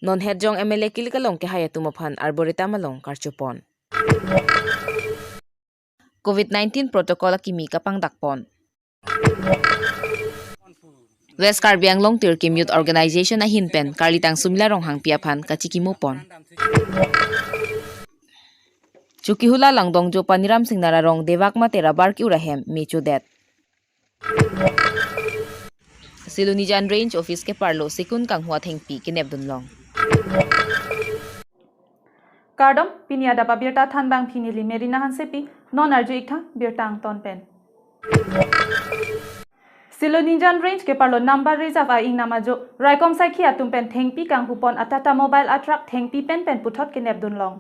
non hedjong MLA kilikalong ke hayatumapan arboreta malong karchupon. COVID-19 protocol kimi kapang dakpon. West Karbi Anglong Tirkim Youth Organization na hinpen karlitang sumilarong hang piapan kachikimupon. Chukihula lang dongjo paniram sing nararong devak matera barki urahem mecho det. Silunijan Range Office ke parlo sikun kang huat hengpi kinebdunlong. Kardom pini Adap Abirta thanbang phini limerina hansepi non arju ikha birtang tonpen. Silunijan Range ke parlo number reserve a ing namajo raikom saikhi atumpen thengpi kang hupon atata mobile attract thengpi pen puthot kinebdunlong.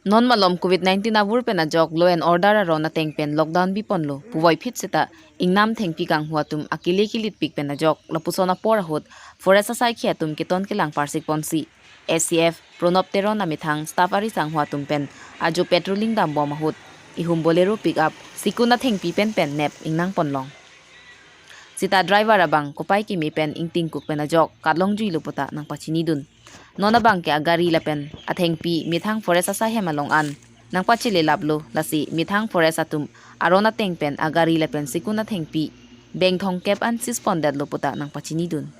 Non malom COVID-19 abur pen ajok law and order aron na tengpen lockdown bi ponlo puwai phit seta ingnam thengpi kang huatum akile kilit pik pen ajok lapusona porahut forest asai khiatum kiton kilang parsik ponsi SCF pronopteron namithang staff ari sang huatum pen ajo patrolling dam bom mahut ihum bolero pick up sikuna thengpi pen nep ingnang ponlong sita driver abang kopai ki mi pen ingting kuk pen ajok katlong jui luputa nang pachini dun nona bang ke agari lapen athengpi mithang forest asa hemalong an nang pachile lablo lasi mithang forest atum arona tengpen agari lapen sikuna thengpi beng thong kep an suspended loputa nang pachini dun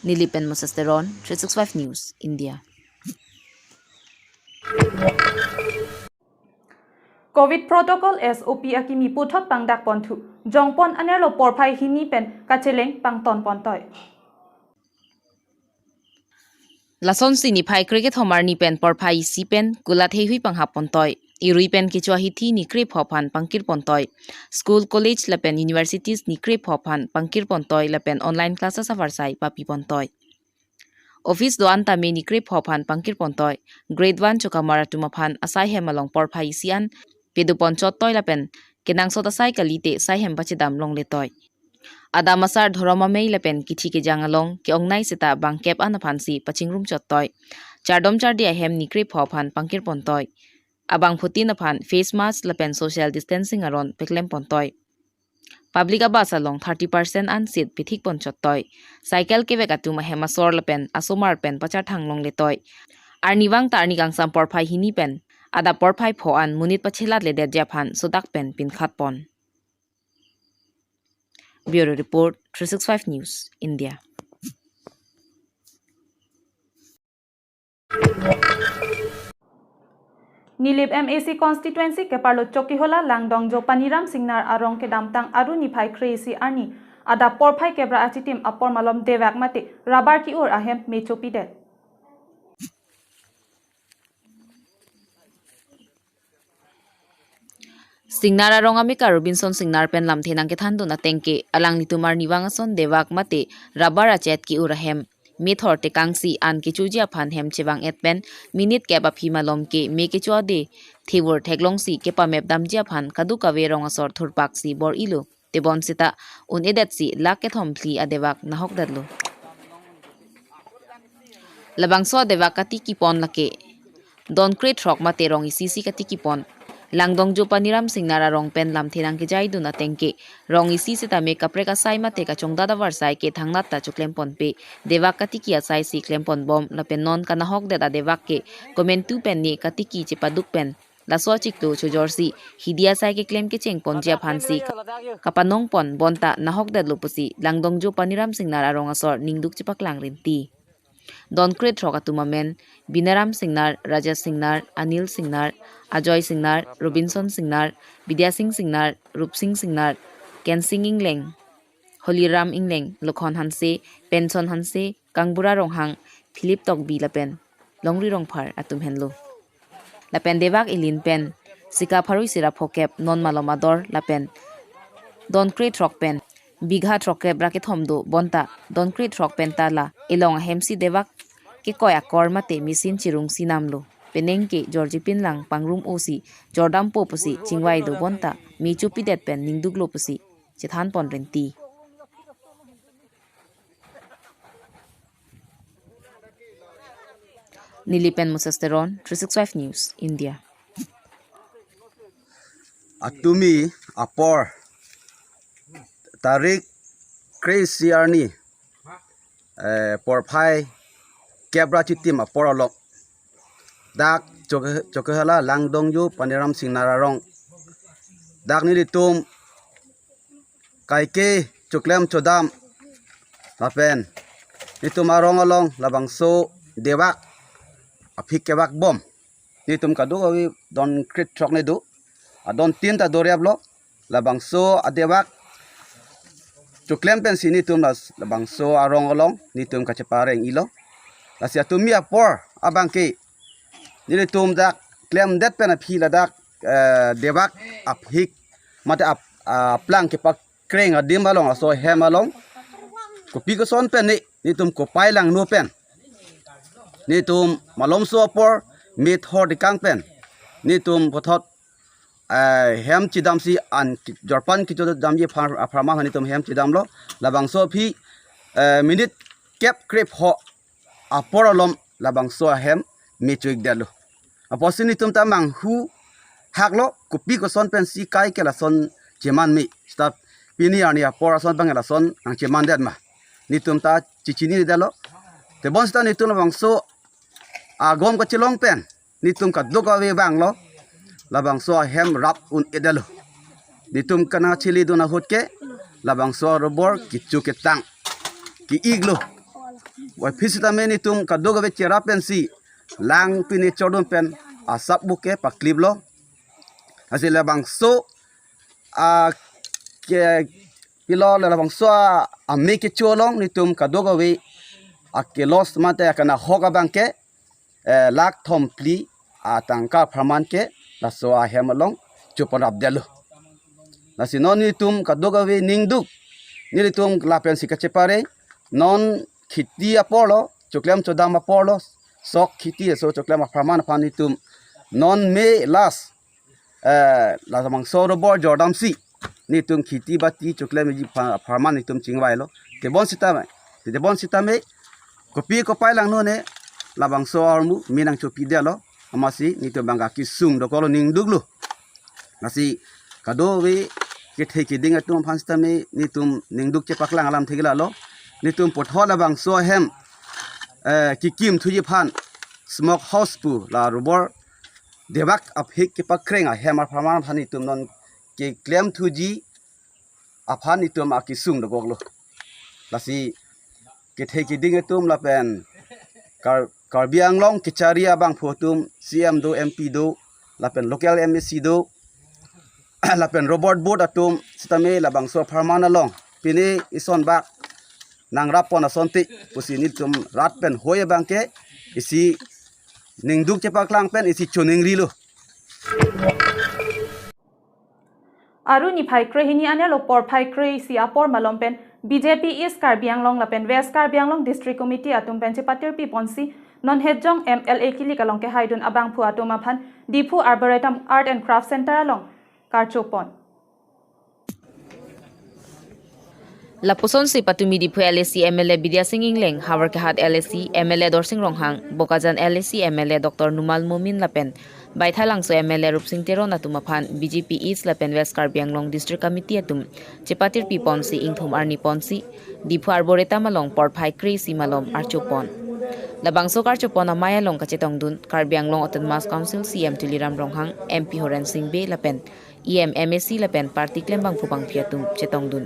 Nilipen Mosasteron 365 News India COVID protocol SOP akimi puthot pangdak ponthu jongpon anerlo porphai hini pen kacheleng pangton pontoy Lason si Niphai cricket homar ni pen porphai si pen kulat hui panghap pontoy irui pen kichwa hithi ni krip hopan pangkir pontoy school college lapen universities ni krip hopan pangkir pontoy lapen online classes avarsai papi pontoy office do anta me ni krip hopan pangkir pontoy grade 1 chokamara tumapan asai hemalong porphai sian pedu ponchot toy lapen kenang sot asai kalite sai hem bachidam long letoy ada masar dhoroma mei lapen kithi ke jangalong ke ongnai sita bangkep an phansi pachingrum chottoy chardom chardia hem ni krip hopan pangkir pontoy abang phuti na phan face mask lapen social distancing aron peklem pontoy public abasa long 30% an seat pithik ponchottoy cycle ke vekatuma hemasor lapen asomar pen pachar thanglong letoy arniwang tarni gangsam porphai hini pen ada porphai pho an munit pachelat le de japhan sodak pen pin khat pon Bureau Report 365 News India Nilip MAC constituency ke parlo chokihola langdong jo paniram singnar arong ke damtang Aru Niphai crazy ani ada porphai kebra achitim apor malom devak mate rabar ki ur ahem mechopide Singnara rongamika Robinson Singnar pen lamthenang ke thandu na tengke alang nitumar niwangason devak mate rabara chet ki urahem mithor te kangsi an ki chujia phan hem chewang etpen minute ke ba phima lom ke me ke chode thewor theklong si ke pa map damjia phan kadu kawe rongasor thurpak si bor ilu te bon sita un edet si lak ke thomphli adewak nahok dadlo labangso devak kati ki pon lake don kre throk mate rong isi kati ki pon langdong jo paniram singnara rong pen lam thenang ke jai duna tengke rong isi sita me kapre ka sai mate ka chongda da varsai ke thangnat ta chuklem pon pe devak kati ki asai si klem pon bom la pen non kana hok de da devak ke comment tu pen ni kati ki che paduk pen la so chik tu chu jorsi hidia sai ke klem ke cheng pon jia phansi kapanong pon bonta nahok de lupusi langdong jo paniram singnara rong asor ningduk chipak lang rinti Don Kret Rokatuma men, Binaram Singnar, Raja Singnar, Anil Singnar, Ajoy Singnar, Robinson Singnar, Vidya Singh Singnar, Rup Singh Singnar, Ken Singh Ingleng, Holiram Ingleng, Lokhon Hanse, Penson Hanse, Kangbura Ronghang, Philip Tokbi Lapen, Longri Rongphar Atum Henlo. Lapen Devak Ilin Pen, Sika Parui Sira Phokep, Non Malomador Lapen, Don Kret Rok Pen, Bigha Troke Bracket Homdo, Bonta, Don Kret Rok Pentala, Elong Hemsi Devak, ke koya kormate misin chirung sinamlo. Penengke Georgie Pinlang pangrum osi, Jordan Poposi, Chingwai do Bonta, mi chupi det pen ningduglo posi, Chithan pon renti. Nilipen Mosasteron, 365 News, India. Atumi apor tarik kresiar ni porphai kebra chitim aporalok dak chokhala langdong yu paniram singnararong dak ni ditum kaike chuklem chodam lapen nitum arong along labangso dewak aphik kebak bom nitum kadu awi don crit chok ne du adon tinta doriablo labangso adewak chuklem pen sini tum labangso arong along nitum kachepareng ilo lasia tumi apor abangke nili tum dak klem det pen aphi ladak dewak aphik mate aplang ke pak kreng adim along aso hem along kopi ko son pen ni tum ko pailang no pen ni tum malom so apor mit hor dikang pen ni tum pothot hem chidam si an jorpan ki to dam ye pharma hani tum hem chidam lo labang so phi minute kep krep ho apor alom labang so hem mi chuik dalo aposini tum tamang hu haklo kopi ko son pen si kai ke la son cheman mi stop pini ani apor son bang la son ang cheman det ma ni tum ta chichini dalo te bon sta ni tum labang so agom ko chilong pen ni tum ka doka we bang lo labang so hem rap un edalo ditum kana chili dona hotke labang so robor kichu ke tang ki iglo wa fisita meni tum kadoga be chera pen si lang pini chodon pen asap buke pakliblo asi labang so ke pilo labang so ame ke cholong ni tum kadoga we akelos mate kana hoga bangke lak thom pli atangka pharman ke laso hemalong chupon abdelo lasi non ni tum kadoga we ningduk ni tum lapen sikachepare non khiti apolo choklem chodam apolo sok khiti so choklem pharman pani tum non me las la samang soro bor jordam si ni tum khiti bati choklem ji pharman ni tum chingwai lo te bon sita me kopi ko pailang no ne labang so armu minang chopi delo amasi ni to bangga kisung do kolo ning duglu nasi kado we ke theki ding atum phansta me ni tum ning duk che paklang alam thegila lo ni tum pothola bang so hem ki kim thuji phan smoke house pu la robor debak aphik ke pakreng a hemar pharman phani tum non ke claim thuji aphan ni tum akisung do goglo lasi ke theki ding atum la pen Karbi Anglong kicharia bang photum CM do MP do lapen local MSC do lapen robot board atum sitame labang so pharmana long pini ison bak nang rapon asonti pusini tum rat pen hoye bangke isi ningduk chepaklang pen isi chuning rilu Aru Niphai krehini anelo porphai kre si apor malom pen BJP East Karbi Anglong lapen West Karbi Anglong District Committee atum pen chepatir pi ponsi non hejong MLA kili kalong ke haidun abang phu atum aphan Dipu Arboretum Art and Craft Center along Karchopon Lapuson si patumi Dipu LSC MLA Bidya Singh Ingleng Hawar ke hat LSC MLA Dorsing Ronghang Bokajan LSC MLA Dr Numal Mumin lapen Baithalang so MLA Rupsing Tero natum aphan BJP East lapen West Karbi Anglong District Committee atum chepatir pi ponsi ingthum arni ponsi Dipu Arboretum along porphai kre si malom Archopon Labangso Karchopon amaya long kachetong dun Karbi Anglong Autonomous Council CM Tuliram Ronghang MP Horen Singh Be lapen EM MSC lapen party klembang phupang phiatum chetong dun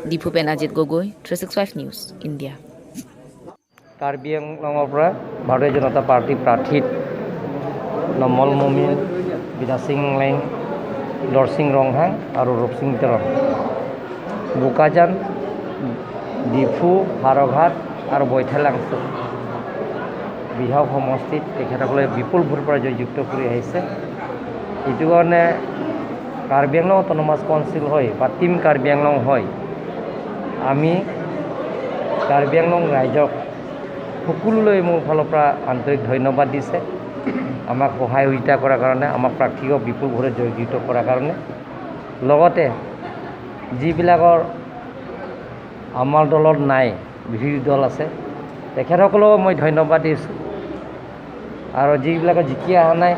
Dipu pen Ajit Gogoi 365 News India Karbi Anglong পৰা ভাৰতীয় জনতা party প্ৰাৰ্থীত normal মুমিন বিদা সিং লেং দৰসিং ৰংহাং আৰু ৰূপসিং তেৰং বোকাজান ডিফু হাৰঘাট আৰু বৈঠালাংচু বিধায়ক সমষ্টিত তেখেতসকলে বিপুল ভোটৰ পৰা জয়যুক্ত কৰি আহিছে এইটো কাৰণে কাৰ্বি আংলং অট'নমাছ কাউন্সিল হয় বা টিম কাৰ্বি আংলং হয় আমি কাৰ্বি আংলং ৰাইজক সকলোলৈ মোৰ ফালৰ পৰা আন্তৰিক ধন্যবাদ দিছে আমাক সহায় সহযোগিতা কৰাৰ কাৰণে আমাক প্ৰাৰ্থীক বিপুল ভোটে জয়যুক্ত কৰাৰ কাৰণে লগতে যিবিলাকৰ আমাৰ দলত নাই বিৰোধী দল আছে তেখেতসকলক মই ধন্যবাদ দিছোঁ আৰু যিবিলাকৰ জিকি অহা নাই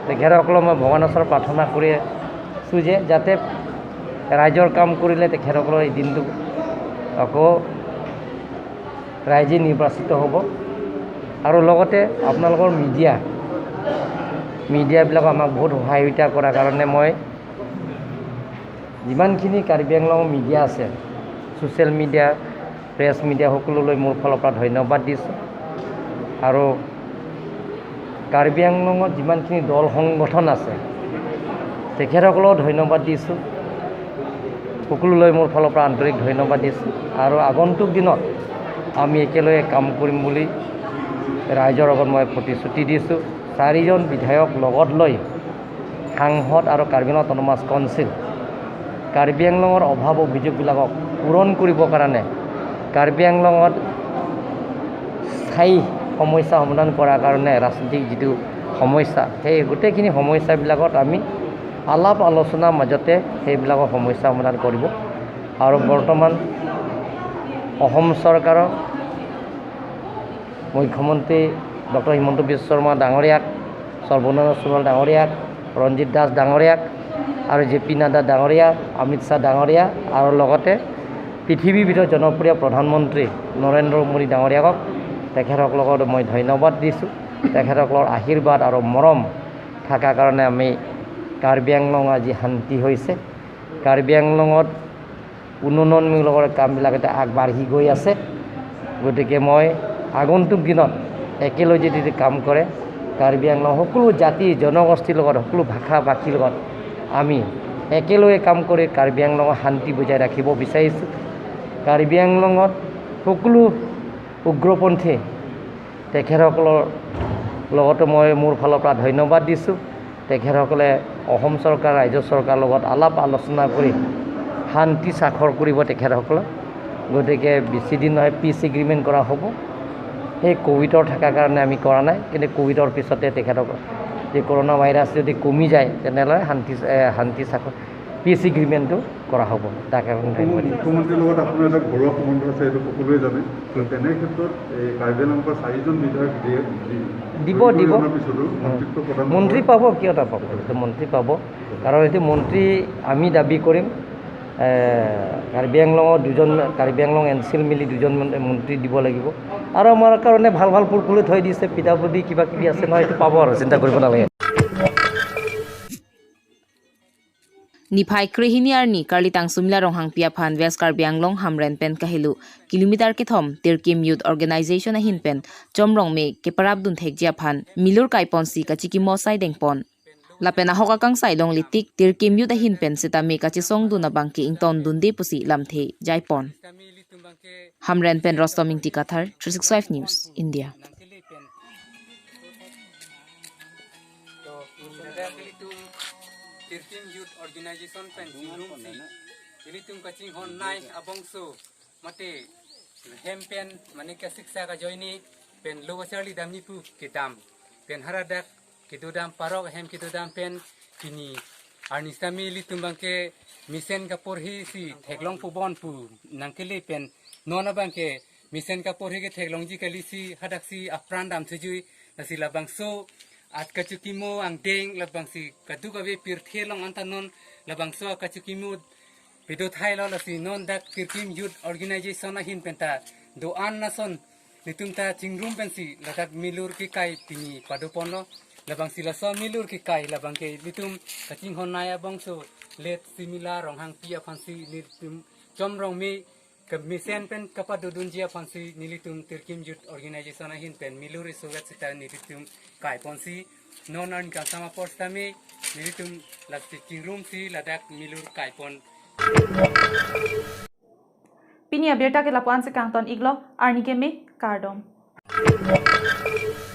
তেখেতসকলক মই ভগৱানৰ ওচৰত প্ৰাৰ্থনা কৰি আছোঁ যে যাতে ৰাইজৰ কাম কৰিলে তেখেতসকলৰ এই দিনটো আকৌ ৰাইজে নিৰ্বাচিত হ'ব আৰু লগতে আপোনালোকৰ মিডিয়াবিলাক আমাক বহুত সহায়িতা কৰাৰ কাৰণে মই যিমানখিনি কাৰ্বি আংলং মিডিয়া আছে ছ'চিয়েল মিডিয়া প্ৰেছ মিডিয়া সকলোলৈ মোৰ ফালৰ পৰা ধন্যবাদ দিছোঁ আৰু কাৰ্বি আংলঙত যিমানখিনি দল সংগঠন আছে তেখেতসকলক ধন্যবাদ দিছোঁ সকলোলৈ মোৰ ফালৰ পৰা আন্তৰিক ধন্যবাদ দিছোঁ আৰু আগন্তুক দিনত আমি একেলগে কাম কৰিম বুলি ৰাইজৰ আগত মই প্ৰতিশ্ৰুতি দিছোঁ 4জন বিধায়ক লগত লৈ সাংসদ আৰু কাৰ্বি আংলং অট'নমাছ কাউন্সিল কাৰ্বি আংলঙৰ অভাৱ অভিযোগবিলাকক পূৰণ কৰিবৰ কাৰণে কাৰ্বি আংলঙত স্থায়ী সমস্যা সমাধান কৰাৰ কাৰণে ৰাজনৈতিক যিটো সমস্যা সেই গোটেইখিনি সমস্যাবিলাকত আমি আলাপ আলোচনাৰ মাজতে সেইবিলাকৰ সমস্যা সমাধান কৰিব আৰু বৰ্তমান অসম চৰকাৰৰ মুখ্যমন্ত্ৰী ডক্টৰ হিমন্ত বিশ্ব শৰ্মা ডাঙৰীয়াক সৰ্বানন্দ সোণোৱাল ডাঙৰীয়াক ৰঞ্জিত দাস ডাঙৰীয়াক আৰু JP নাড্ডা ডাঙৰীয়া অমিত শ্বাহ ডাঙৰীয়া আৰু লগতে পৃথিৱীৰ ভিতৰত জনপ্ৰিয় প্ৰধানমন্ত্ৰী নৰেন্দ্ৰ মোদী ডাঙৰীয়াকক তেখেতসকলক মই ধন্যবাদ দিছোঁ তেখেতসকলৰ আশীৰ্বাদ আৰু মৰম থকাৰ কাৰণে আমি কাৰ্বি আংলং আজি শান্তি হৈছে কাৰ্বি আংলঙত উন্নয়নমূলক কামবিলাক এতিয়া আগবাঢ়ি গৈ আছে গতিকে মই আগন্তুক দিনত একেলগে যদি কাম কৰে কাৰ্বি আংলং সকলো জাতি জনগোষ্ঠীৰ লগত সকলো ভাষা ভাষীৰ লগত আমি একেলগে কাম কৰি কাৰ্বি আংলঙৰ শান্তি বজাই ৰাখিব বিচাৰিছোঁ কাৰ্বি আংলঙত সকলো উগ্ৰপন্থী তেখেতসকলৰ লগতো মই মোৰ ফালৰ পৰা ধন্যবাদ দিছোঁ তেখেতসকলে অসম চৰকাৰ ৰাজ্য চৰকাৰৰ লগত আলাপ আলোচনা কৰি শান্তি স্বাক্ষৰ কৰিব তেখেতসকলক গতিকে বেছি দিন নহয় পিছ এগ্ৰিমেণ্ট কৰা হ'ব সেই কোভিডৰ থকাৰ কাৰণে আমি কৰা নাই কিন্তু কোভিডৰ পিছতে তেখেতসকল যে কৰোণা ভাইৰাছ যদি কমি যায় তেনেহ'লে শান্তি স্বাক্ষৰ পিছ এগ্ৰিমেণ্টটো কৰা হ'ব তাৰ কাৰণে মুখ্যমন্ত্ৰীৰ লগত আপোনাৰ এটা ঘৰুৱা সম্বন্ধ আছে এইটো সকলোৱে জানে তেনে ক্ষেত্ৰত এই কাৰ্বি আংলঙৰ 4জন বিধায়ক দিব মন্ত্ৰী পাব কিয় নাপাব এইটো মন্ত্ৰী পাব কাৰণ এইটো মন্ত্ৰী আমি দাবী কৰিম কাৰ্বি আংলঙৰ কাৰ্বি আংলং এনচিল মিলি 2জন মন্ত্ৰী দিব লাগিব আৰু আমাৰ কাৰণে ভাল ফুল থৈ দিছে পিতাপতি কিবা কিবি আছে নহয় এইটো পাব আৰু চিন্তা কৰিব নালাগে Niphai krehini arni karli tang sumla rong hang pia phan West Karbi Anglong hamren pen kahilu kilometer ke thom Tirkim Youth Organization ahin pen chomrong me ke parab dun thekjia phan milur kai pon si ka chiki mo sai deng pon la pena hoka kang sai long litik Tirkim Youth ahin pen seta me ka chi song du na bangki ington dun de pusi lamthe jai pon hamren pen rostoming tikathar 365 news India Tirkim Youth Organization pen jinglum si ili tum kaching hon nai abongso mate hempen mane ka siksa ka joini pen lowasali damni pu kitam pen haradak kidudam parok hem kidudam pen kini arnisami ili tum bangke misen ka porhi si theklong pu bon pu nangkeli pen nona bangke misen ka porhi ke theklong ji kali si hadak si apran dam sejui nasi labangso at kachukimo ang deng labang si kadugabe pirthe long antanon labang so kachukimo pido thailo lasi non dak Tirkim Youth Organization ahin penta do an nason nitumta chingrum pensi ladak milur ki kai tini padopono labang sila so milur ki kai labang ke litum kaching honaya bangso let similar rong hang pia fansi nitum chomrong mi Misen pen kapadudun jia fansi nilitum Tirkim Youth Organization ahin pen miluri sugat sita nilitum kai ponsi non an kasama postami nilitum lasti kingrum si ladak milur kai pon Pini Abirta ke lapuan se kangton iglo arni ke me kardom